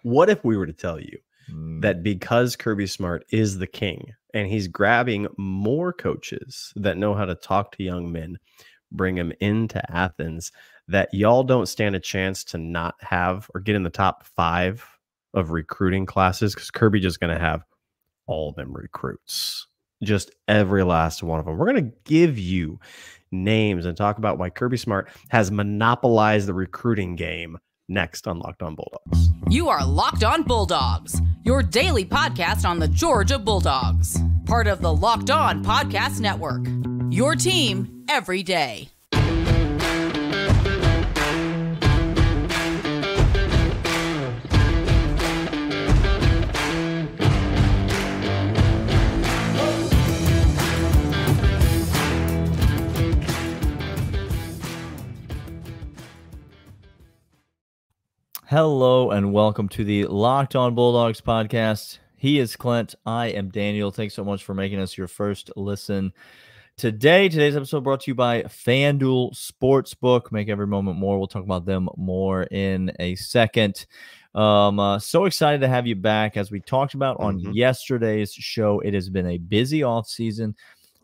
What if we were to tell you that because Kirby Smart is the king and he's grabbing more coaches that know how to talk to young men, bring them into Athens, that y'all don't stand a chance to not have or get in the top 5 of recruiting classes, because Kirby just going to have all of them recruits, just every last one of them. We're going to give you names and talk about why Kirby Smart has monopolized the recruiting game next on Locked On Bulldogs. You are Locked On Bulldogs, your daily podcast on the Georgia Bulldogs, part of the Locked On Podcast Network, your team every day. Hello and welcome to the Locked On Bulldogs podcast. He is Clint. I am Daniel. Thanks so much for making us your first listen today. Today's episode brought to you by FanDuel Sportsbook. Make every moment more. We'll talk about them more in a second. So excited to have you back. As we talked about on yesterday's show, it has been a busy offseason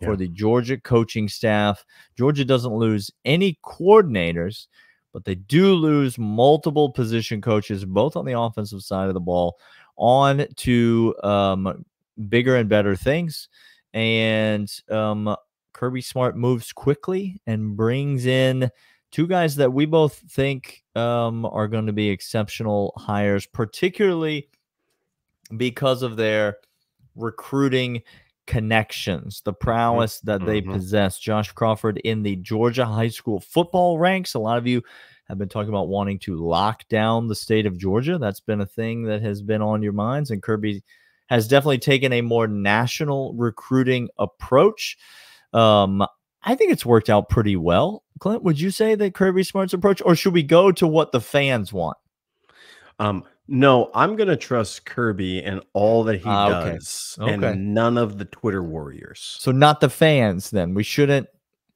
for the Georgia coaching staff. Georgia doesn't lose any coordinators, but they do lose multiple position coaches, both on the offensive side of the ball, on to bigger and better things. And Kirby Smart moves quickly and brings in two guys that we both think are going to be exceptional hires, particularly because of their recruiting connections, the prowess that they possess. Josh Crawford in the Georgia high school football ranks. A lot of you have been talking about wanting to lock down the state of Georgia. That's been a thing that has been on your minds, and Kirby has definitely taken a more national recruiting approach. I think it's worked out pretty well. Clint, would you say that Kirby Smart's approach, or should we go to what the fans want? No, I'm going to trust Kirby and all that he does, and none of the Twitter warriors. So not the fans, then. We shouldn't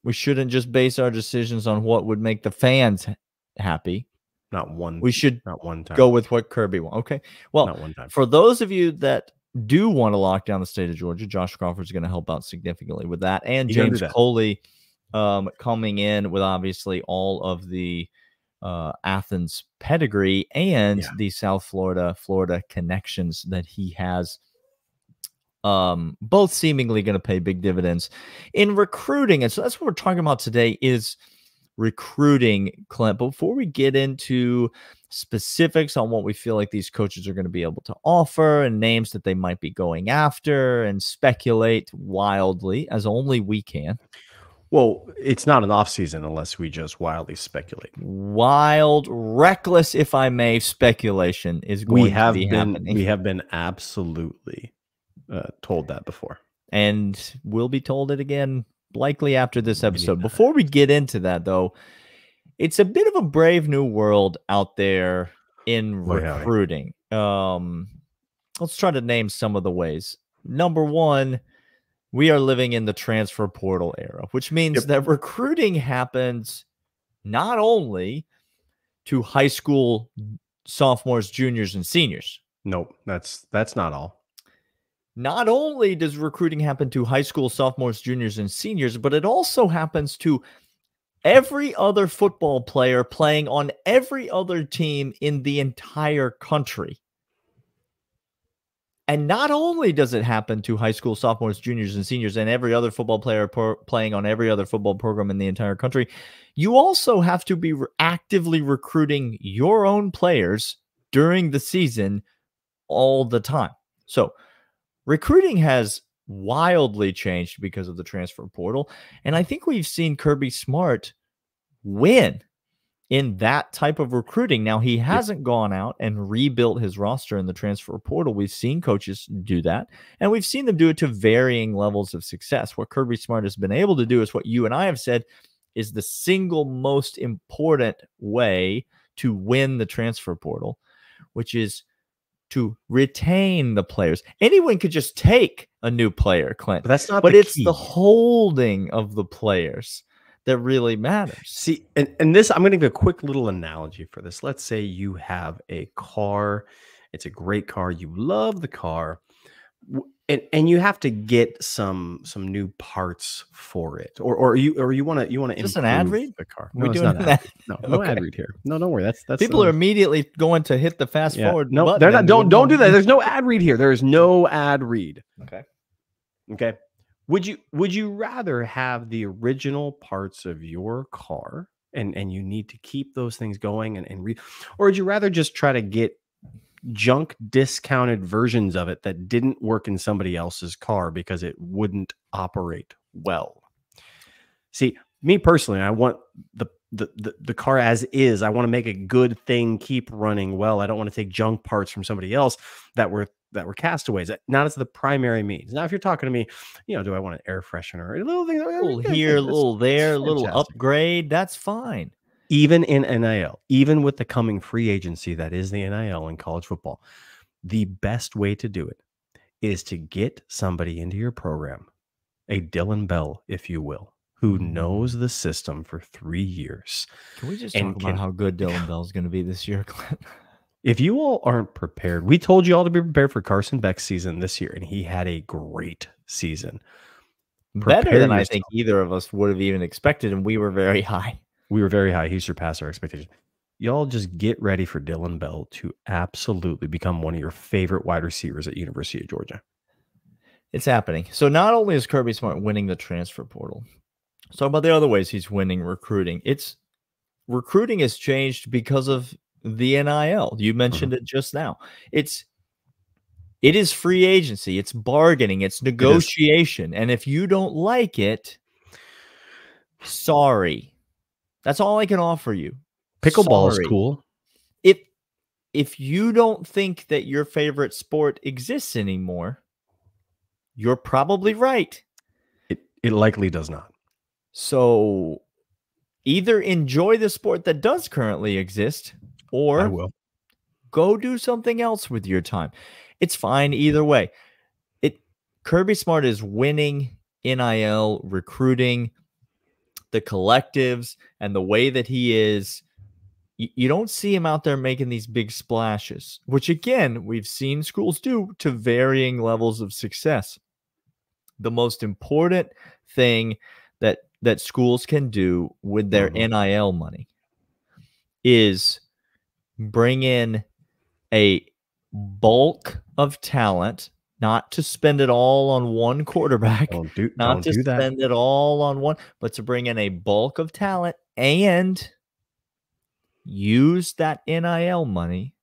just base our decisions on what would make the fans happy. Not one. We should not one time go with what Kirby wants. Okay. Well, not one time. For those of you that do want to lock down the state of Georgia, Josh Crawford is going to help out significantly with that, and James Coley coming in with obviously all of the Athens pedigree and the South Florida connections that he has, both seemingly going to pay big dividends in recruiting. And so that's what we're talking about today, is recruiting, Clint. Before we get into specifics on what we feel like these coaches are going to be able to offer and names that they might be going after and speculate wildly as only we can. Well, it's not an off season unless we just wildly speculate. Wild, reckless, if I may, speculation is going to be happening. We have been absolutely told that before. And we'll be told it again likely after this episode. Before we get into that, though, it's a bit of a brave new world out there in recruiting. Let's try to name some of the ways. Number one, we are living in the transfer portal era, which means that recruiting happens not only to high school sophomores, juniors, and seniors. Nope, that's not all. Not only does recruiting happen to high school sophomores, juniors, and seniors, but it also happens to every other football player playing on every other team in the entire country. And not only does it happen to high school sophomores, juniors, and seniors, and every other football player playing on every other football program in the entire country, you also have to be actively recruiting your own players during the season all the time. So recruiting has wildly changed because of the transfer portal. And I think we've seen Kirby Smart win in that type of recruiting. Now, he hasn't gone out and rebuilt his roster in the transfer portal. We've seen coaches do that, and we've seen them do it to varying levels of success. What Kirby Smart has been able to do is what you and I have said is the single most important way to win the transfer portal, which is to retain the players. Anyone could just take a new player, Clint. But that's not But the it's key. the holding of the players that really matters. See, and this, I'm going to give a quick little analogy for this. Let's say you have a car. It's a great car. You love the car. And you have to get some new parts for it, or you want to Just an ad improve read? the car. We No, it's doing not an that? ad read. No Okay. ad read here. No, don't worry. That's People are immediately going to hit the fast forward. No, button they're not. and Don't do that. There's no ad read here. There is no ad read. Okay. Would you rather have the original parts of your car and you need to keep those things going and read, or would you rather just try to get junk discounted versions of it that didn't work in somebody else's car because it wouldn't operate well? See, me personally, I want the car as is. I want to make a good thing keep running well. I don't want to take junk parts from somebody else that were castaways. Not as the primary means. Now, if you're talking to me, do I want an air freshener? A little thing, a little here, a little there, a little upgrade. That's fine. Even in NIL, even with the coming free agency that is the NIL in college football, the best way to do it is to get somebody into your program, a Dylan Bell, if you will, who knows the system for 3 years. Can we just talk about how good Dylan Bell is going to be this year, Clint? If you all aren't prepared, we told you all to be prepared for Carson Beck's season this year, and he had a great season. Better than I think either of us would have even expected, and we were very high. We were very high. He surpassed our expectations. Y'all just get ready for Dylan Bell to absolutely become one of your favorite wide receivers at University of Georgia. It's happening. So not only is Kirby Smart winning the transfer portal, let's talk about the other ways he's winning recruiting. Recruiting has changed because of the NIL. You mentioned it just now. It is free agency. It's bargaining. It's negotiation. And if you don't like it, sorry. That's all I can offer you. Pickleball is cool. If you don't think that your favorite sport exists anymore, you're probably right. It likely does not. So either enjoy the sport that does currently exist, or I will go do something else with your time. It's fine either way. Kirby Smart is winning NIL recruiting, the collectives, and the way that he is. You don't see him out there making these big splashes, which again, we've seen schools do to varying levels of success. The most important thing that schools can do with their NIL money is bring in a bulk of talent, not to spend it all on one quarterback, not to spend it all on one, but to bring in a bulk of talent and use that NIL money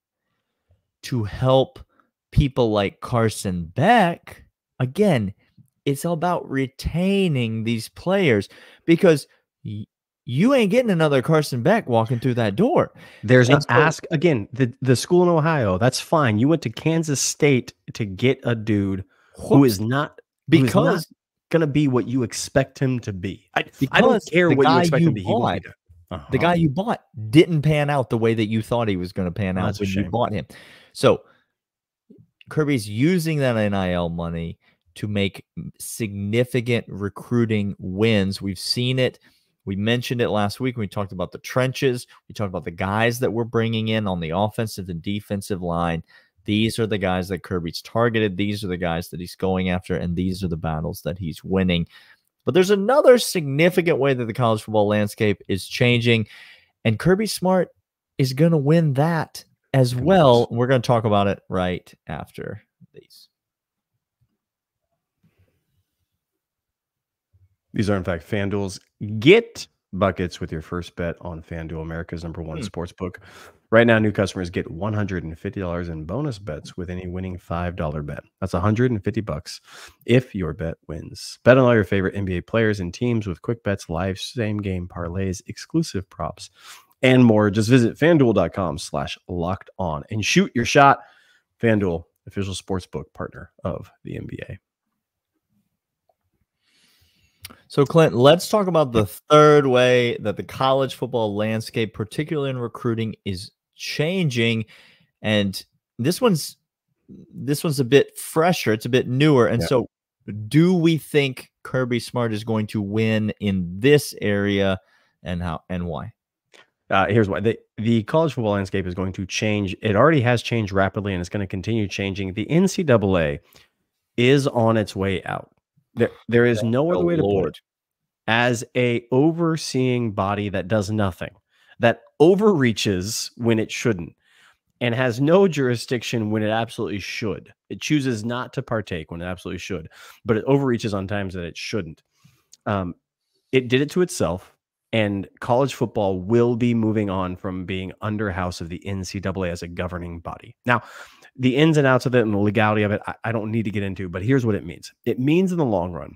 to help people like Carson Beck. Again, it's about retaining these players, because you ain't getting another Carson Beck walking through that door. There's an ask again. The school in Ohio, that's fine. You went to Kansas State to get a dude who is not going to be what you expect him to be. I don't care what you expect him to be. The guy you bought didn't pan out the way that you thought he was going to pan out when you bought him. So Kirby's using that NIL money to make significant recruiting wins. We've seen it. We mentioned it last week when we talked about the trenches. We talked about the guys that we're bringing in on the offensive and defensive line. These are the guys that Kirby's targeted. These are the guys that he's going after, and these are the battles that he's winning. But there's another significant way that the college football landscape is changing, and Kirby Smart is going to win that as well. We're going to talk about it right after these. These are, in fact, FanDuel's Get Buckets with your first bet on FanDuel, America's #1 sportsbook. Right now, new customers get $150 in bonus bets with any winning $5 bet. That's $150 if your bet wins. Bet on all your favorite NBA players and teams with quick bets, live same-game parlays, exclusive props, and more. Just visit FanDuel.com/lockedon and shoot your shot. FanDuel, official sportsbook partner of the NBA. So, Clint, let's talk about the third way that the college football landscape, particularly in recruiting, is changing. And this one's a bit fresher. It's a bit newer. And so do we think Kirby Smart is going to win in this area, and how and why? Here's why. The college football landscape is going to change. It already has changed rapidly, and it's going to continue changing. The NCAA is on its way out. There is no other way to put it. As a overseeing body that does nothing, that overreaches when it shouldn't, and has no jurisdiction when it absolutely should. It chooses not to partake when it absolutely should, but it overreaches on times that it shouldn't. It did it to itself, and college football will be moving on from being under house of the NCAA as a governing body. Now, the ins and outs of it and the legality of it, I don't need to get into, but here's what it means. It means in the long run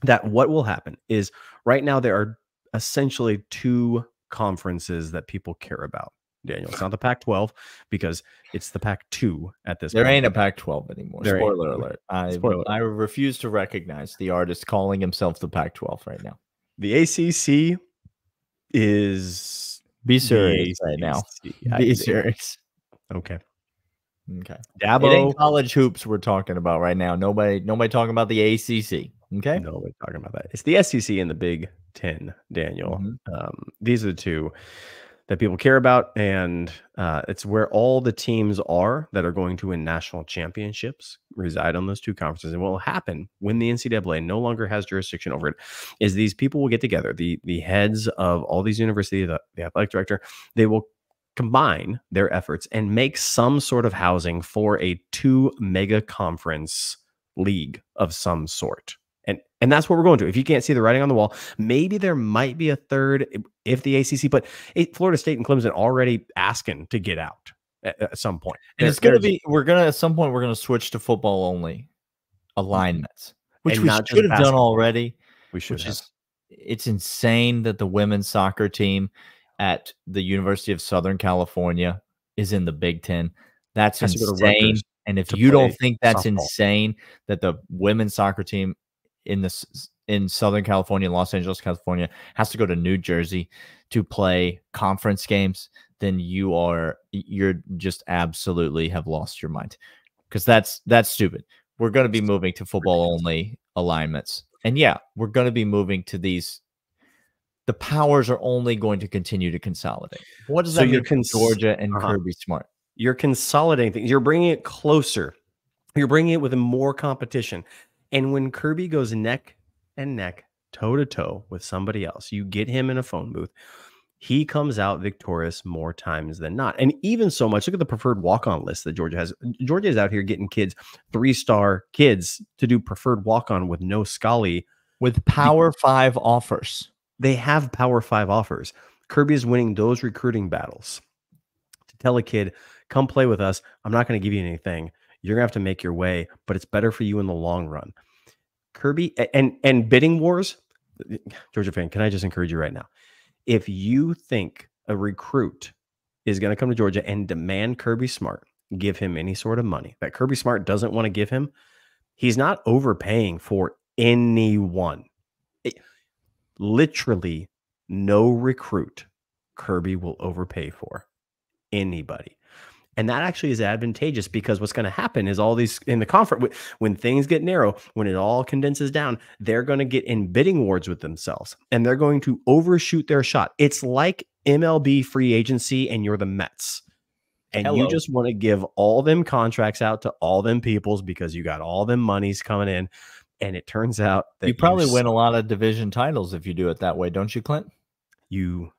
that what will happen is right now there are essentially two conferences that people care about. Daniel, it's not the Pac-12 because it's the Pac-2 at this point. There ain't a Pac-12 anymore. Spoiler alert. I refuse to recognize the artist calling himself the Pac-12 right now. The ACC is... Be serious right now. Be serious. Okay. Dabo. It ain't college hoops we're talking about right now. Nobody talking about the ACC. Okay. Nobody talking about that. It's the SEC and the Big Ten, Daniel. These are the two that people care about, and it's where all the teams are that are going to win national championships reside on those two conferences. And what will happen when the NCAA no longer has jurisdiction over it is these people will get together, the heads of all these universities, the athletic director, they will combine their efforts and make some sort of housing for a 2 mega conference league of some sort. And that's what we're going to. If you can't see the writing on the wall, maybe there might be a third if the ACC, but Florida State and Clemson already asking to get out at some point. And it's going to be, at some point, we're going to switch to football only alignments, which we should have done already. We should have. It's insane that the women's soccer team at the University of Southern California is in the Big Ten. That's insane. And if you don't think that's insane, that the women's soccer team in Southern California, Los Angeles, California, has to go to New Jersey to play conference games, then you're just absolutely have lost your mind, because that's stupid. We're going to be moving to football only alignments, and yeah, we're going to be moving to these. The powers are only going to continue to consolidate. What does that mean for Georgia and Kirby Smart? You're consolidating things. You're bringing it closer. You're bringing it with more competition. And when Kirby goes neck and neck, toe to toe with somebody else, you get him in a phone booth, he comes out victorious more times than not. And even so much, look at the preferred walk-on list that Georgia has. Georgia is out here getting kids, 3-star kids, to do preferred walk-on with no Scully. With Power 5 offers. They have Power 5 offers. Kirby is winning those recruiting battles. To tell a kid, come play with us, I'm not going to give you anything. You're going to have to make your way, but it's better for you in the long run. Kirby and bidding wars, Georgia fan, can I just encourage you right now? If you think a recruit is going to come to Georgia and demand Kirby Smart give him any sort of money that Kirby Smart doesn't want to give him, he's not overpaying for anyone. Literally no recruit Kirby will overpay for anybody. And that actually is advantageous, because what's going to happen is all these in the conference, when things get narrow, when it all condenses down, they're going to get in bidding wars with themselves, and they're going to overshoot their shot. It's like MLB free agency, and you're the Mets, and you just want to give all them contracts out to all them peoples because you got all them monies coming in. And it turns out that you probably win a lot of division titles if you do it that way, don't you, Clint? You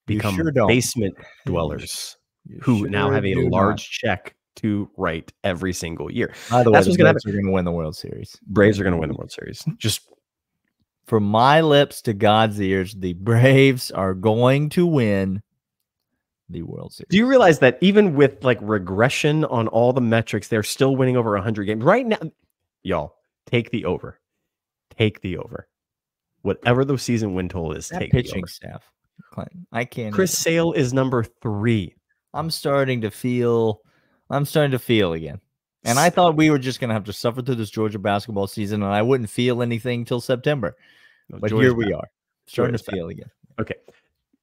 become basement dwellers. Who now have a large check to write every single year. By the way, the Braves are going to win the World Series. Braves are going to win the World Series. Just from my lips to God's ears, the Braves are going to win the World Series. Do you realize that even with like regression on all the metrics, they're still winning over 100 games right now? Y'all, take the over. Take the over. Whatever the season win total is, take pitching the over. Staff. Clint, I can't. Chris Sale is number 3. I'm starting to feel again. And I thought we were just going to have to suffer through this Georgia basketball season, and I wouldn't feel anything till September. But here we are, starting to feel again. Okay.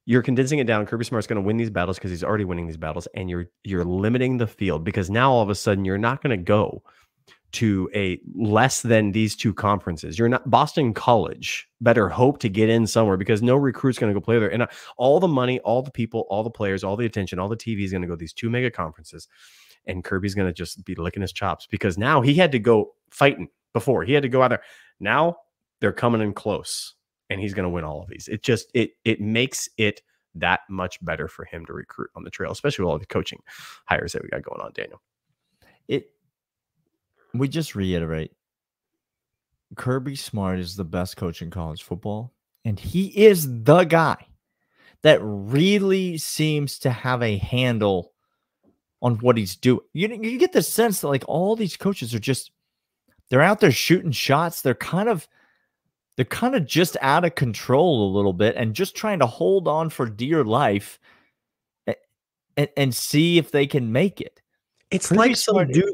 You're condensing it down. Kirby Smart's going to win these battles because he's already winning these battles, and you're limiting the field, because now all of a sudden you're not going to go to a less than these two conferences. You're not Boston College better hope to get in somewhere because no recruit's going to go play there. And all the money, all the people, all the players, all the attention, all the TV is going to go to these two mega conferences. And Kirby's going to just be licking his chops because now he had to go fighting before. He had to go out there. Now they're coming in close and he's going to win all of these. It just, it makes it that much better for him to recruit on the trail, especially with all the coaching hires that we got going on, Daniel. We just reiterate, Kirby Smart is the best coach in college football, and he is the guy that really seems to have a handle on what he's doing. You get the sense that like all these coaches are just, they're out there shooting shots. They're kind of just out of control a little bit and just trying to hold on for dear life and see if they can make it. It's like some dude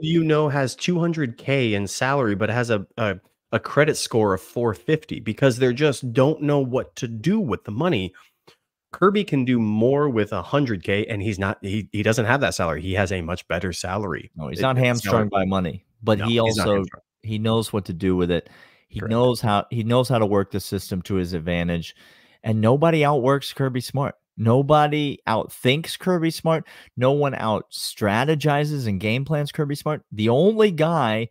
has $200K in salary, but has a credit score of 450 because they just don't know what to do with the money. Kirby can do more with 100K, and he doesn't have that salary. He has a much better salary. No, he's not hamstrung by money, but he knows what to do with it. He knows how to work the system to his advantage, and nobody outworks Kirby Smart. Nobody outthinks Kirby Smart. No one out strategizes and game plans Kirby Smart. The only guy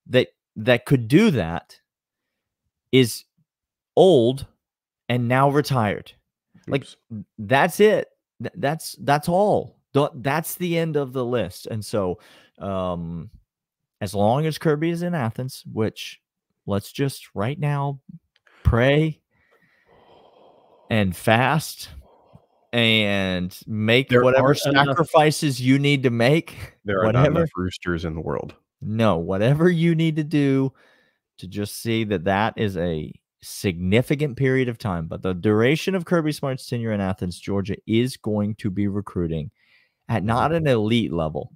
that could do that is old and now retired. Oops. Like that's it. That's all. That's the end of the list. And so, as long as Kirby is in Athens, which let's just right now pray and fast and make whatever sacrifices you need to make. There are not enough roosters in the world. No, whatever you need to do to just see that is a significant period of time. But the duration of Kirby Smart's tenure in Athens, Georgia is going to be recruiting at not an elite level,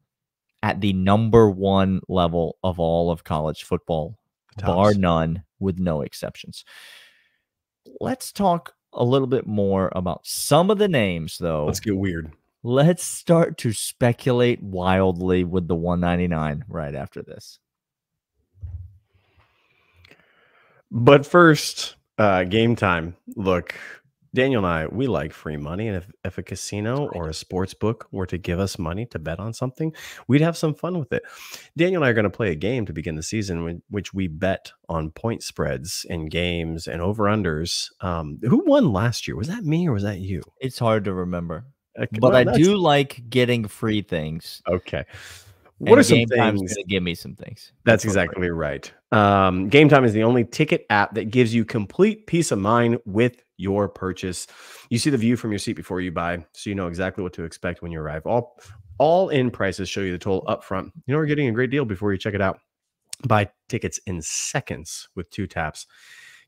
at the #1 level of all of college football, bar none, with no exceptions. Let's talk a little bit more about some of the names, though. Let's get weird. Let's start to speculate wildly with the 199 right after this. But first, game time. Look, Daniel and I, we like free money. And if a casino or a sports book were to give us money to bet on something, we'd have some fun with it. Daniel and I are going to play a game to begin the season in which we bet on point spreads and games and over-unders. Who won last year? Was that me or was that you? It's hard to remember. Okay, but I do like getting free things. Okay. What are some Game Time's things? Going to give me some things. That's exactly right. Game Time is the only ticket app that gives you complete peace of mind with your purchase. You see the view from your seat before you buy, so you know exactly what to expect when you arrive. All in prices show you the total up front. You know we're getting a great deal before you check it out. Buy tickets in seconds with 2 taps.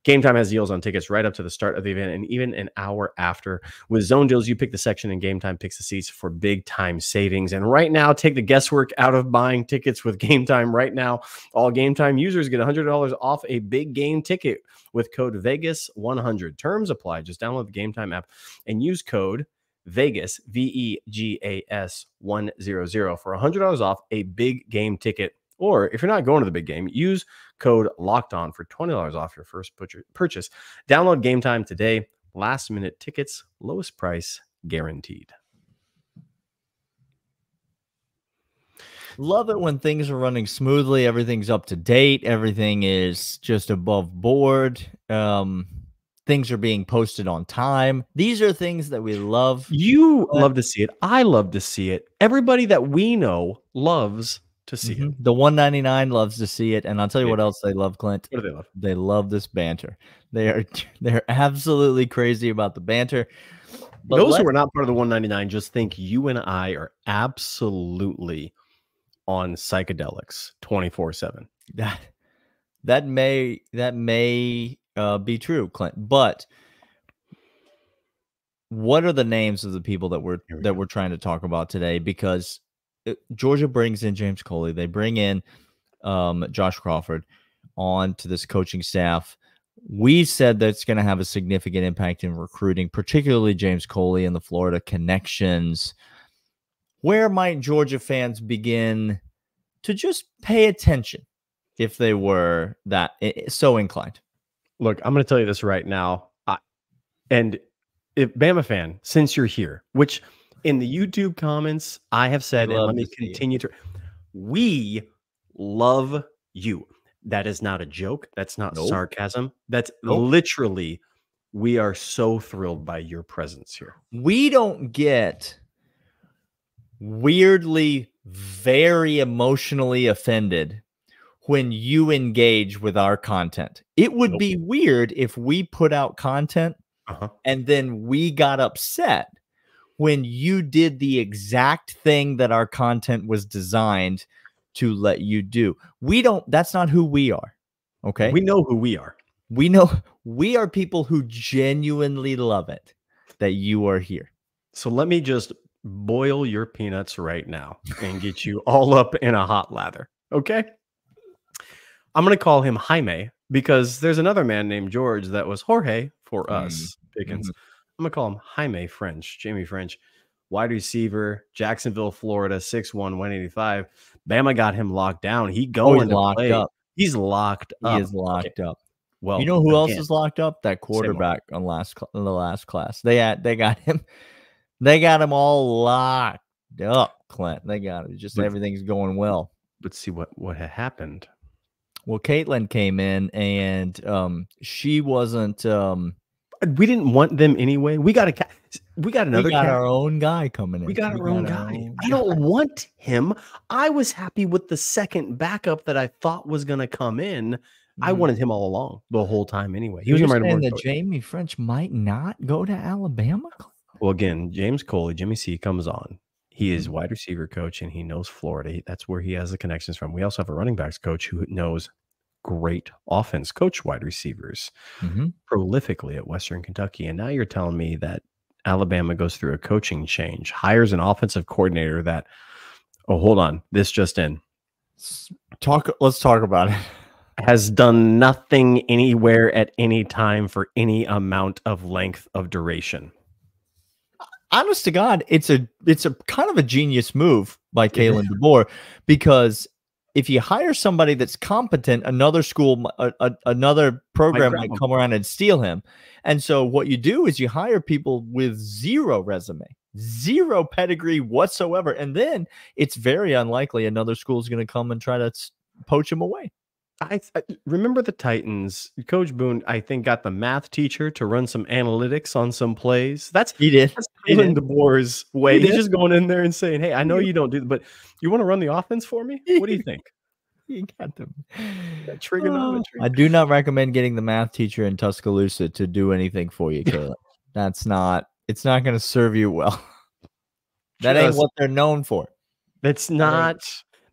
Game Time has deals on tickets right up to the start of the event and even an hour after. With zone deals, you pick the section and Game Time picks the seats for big time savings. And right now, take the guesswork out of buying tickets with Game Time. Right now, all Game Time users get $100 off a big game ticket with code VEGAS100. Terms apply. Just download the Game Time app and use code VEGAS, VEGAS 100 for $100 off a big game ticket. Or if you're not going to the big game, use code LOCKEDON for $20 off your first purchase. Download Game Time today. Last minute tickets, lowest price guaranteed. Love it when things are running smoothly. Everything's up to date. Everything is just above board. Things are being posted on time. These are things that we love. You love to see it. I love to see it. Everybody that we know loves to see it. The 199 loves to see it, and I'll tell you what else they love, Clint. What do they love? They love this banter. They're absolutely crazy about the banter. But those who are not part of the 199 just think you and I are absolutely on psychedelics 24/7. That may be true, Clint. But what are the names of the people that we're trying to talk about today? Because Georgia brings in James Coley. They bring in Josh Crawford on to this coaching staff. We said that's going to have a significant impact in recruiting, particularly James Coley and the Florida connections. Where might Georgia fans begin to just pay attention if they were that so inclined. Look, I'm going to tell you this right now. And if Bama fan, since you're here, which in the YouTube comments, I have said, and let me continue to, we love you. That is not a joke. That's not sarcasm. That's literally, we are so thrilled by your presence here. We don't get weirdly very emotionally offended when you engage with our content. It would be weird if we put out content and then we got upset when you did the exact thing that our content was designed to let you do. We don't, that's not who we are. Okay. We know who we are. We know we are people who genuinely love it that you are here. So let me just boil your peanuts right now and get you all up in a hot lather. Okay. I'm going to call him Jaime because there's another man named George that was Jorge for us, Pickens. I'm going to call him Jaime French, Jamie French, wide receiver, Jacksonville, Florida, 6'1", 185. Bama got him locked down. He's locked up. He's locked up. He is locked up. Well, you know who else is locked up? That quarterback on the last class. They got him. They got him all locked up, Clint. They got it. Just everything's going well. But see what had happened. Well, Caitlin came in and she wasn't. We didn't want them anyway. We got our own guy coming in. We got our own guy. I don't want him. I was happy with the second backup that I thought was going to come in. I wanted him all along the whole time anyway. He was saying that Jamie French might not go to Alabama. Well, again, James Coley, Jimmy C comes on. He is wide receiver coach and he knows Florida. That's where he has the connections from. We also have a running backs coach who knows great offense coach wide receivers prolifically at Western Kentucky. And now you're telling me that Alabama goes through a coaching change, hires an offensive coordinator that, oh, hold on, this just in. Let's talk about it. Has done nothing anywhere at any time for any amount of length of duration. Honest to God, it's a kind of a genius move by Kalen DeBoer, because if you hire somebody that's competent, another school, another program might come around and steal him. And so what you do is you hire people with zero resume, zero pedigree whatsoever. And then it's very unlikely another school is going to come and try to poach him away. I remember the Titans. Coach Boone, I think, got the math teacher to run some analytics on some plays. He did. That's Kalen DeBoer's way. He's just going in there and saying, "Hey, I know you don't do, but you want to run the offense for me? What do you think?" You got them. That trigonometry. I do not recommend getting the math teacher in Tuscaloosa to do anything for you, Caleb. It's not going to serve you well. That ain't what they're known for. That's not.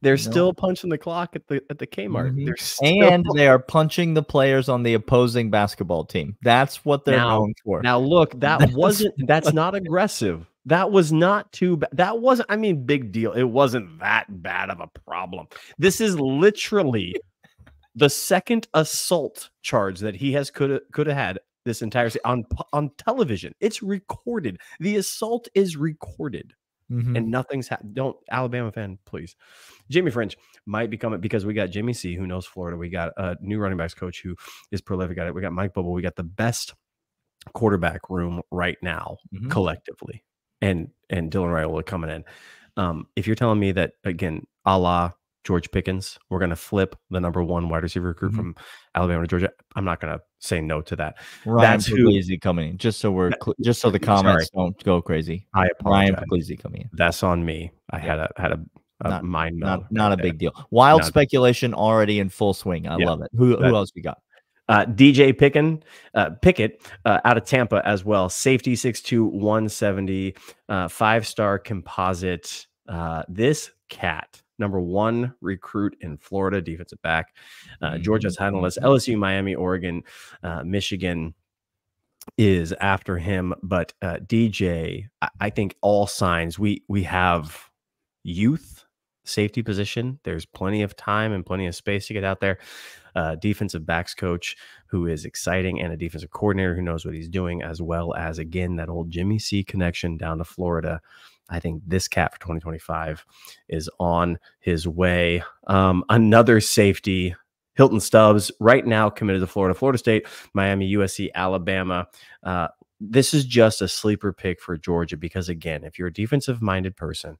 They're still punching the clock at the Kmart. They are punching the players on the opposing basketball team. That's what they're known for. Now, look, that's not aggressive. That was not too bad. That wasn't, I mean, big deal. It wasn't that bad of a problem. This is literally the second assault charge that he could have had this entire on television. It's recorded. The assault is recorded. And nothing's happened. Don't, Alabama fan, please. Jamie French might become it because we got Jimmy C, who knows Florida. We got a new running backs coach who is prolific at it. We got Mike Bubble. We got the best quarterback room right now collectively. And Dylan Wright will coming in. If you're telling me that, again, a la George Pickens, we're going to flip the #1 wide receiver recruit from Alabama to Georgia, I'm not going to say no to that. Ryan Puglisi coming in, just so the comments don't go crazy. I apologize. Ryan Puglisi coming in. That's on me. I had a mind meld. Not a big deal. Wild speculation already in full swing. I love it. Who else we got? DJ Pickett out of Tampa as well. Safety 6'2", 170, 5-star composite. This cat, #1 recruit in Florida, defensive back. Georgia's handled us. LSU, Miami, Oregon, Michigan is after him. But DJ, I think all signs, we have youth, safety position. There's plenty of time and plenty of space to get out there. Defensive backs coach who is exciting, and a defensive coordinator who knows what he's doing, as well as, again, that old Jimmy C connection down to Florida. I think this cat for 2025 is on his way. Another safety Hilton Stubbs right now committed to Florida State, Miami, USC, Alabama. This is just a sleeper pick for Georgia because, again, if you're a defensive-minded person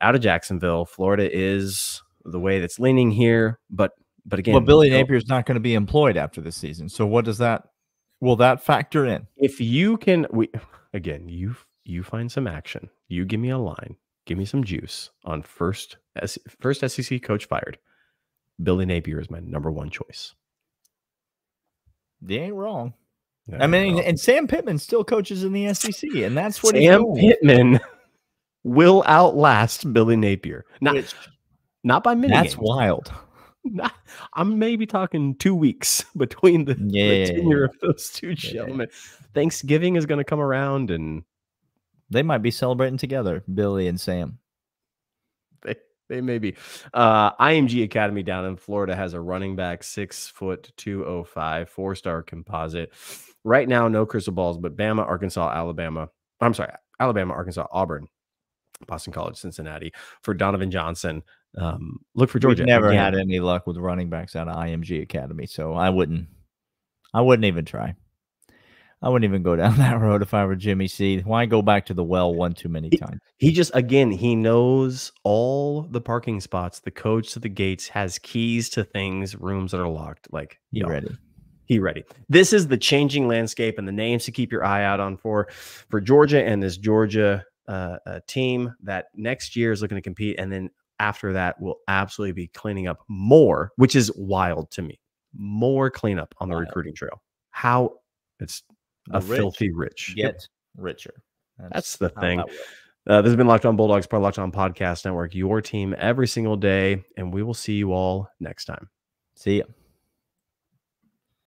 out of Jacksonville, Florida is the way that's leaning here. But again, Billy Napier's not going to be employed after this season. So what does that? Will that factor in? If you can, you find some action. You give me a line. Give me some juice on first SEC coach fired. Billy Napier is my number one choice. They ain't wrong. I mean, and Sam Pittman still coaches in the SEC, and that's what Sam Pittman will outlast Billy Napier. Not by many. That's wild. I'm maybe talking 2 weeks between the tenure of those two gentlemen. Thanksgiving is going to come around, and they might be celebrating together, Billy and Sam. They may be. IMG Academy down in Florida has a running back, 6'2", 205, 4-star composite. Right now, no crystal balls, but Alabama, Arkansas, Auburn, Boston College, Cincinnati for Donovan Johnson. Look for Georgia. We've never had any luck with running backs out of IMG Academy, so I wouldn't even try. I wouldn't even go down that road if I were Jimmy C. Why go back to the well one too many times? He just, again, he knows all the parking spots. The codes to the gates, has keys to things, rooms that are locked. Like, he ready. He ready. This is the changing landscape and the names to keep your eye out on for Georgia and this Georgia team that next year is looking to compete. And then after that, we'll absolutely be cleaning up more, which is wild to me. More cleanup on the recruiting trail. How it's filthy rich. Get richer. That's the thing. This has been Locked On Bulldogs, part of Locked On Podcast Network, your team every single day. And we will see you all next time. See ya.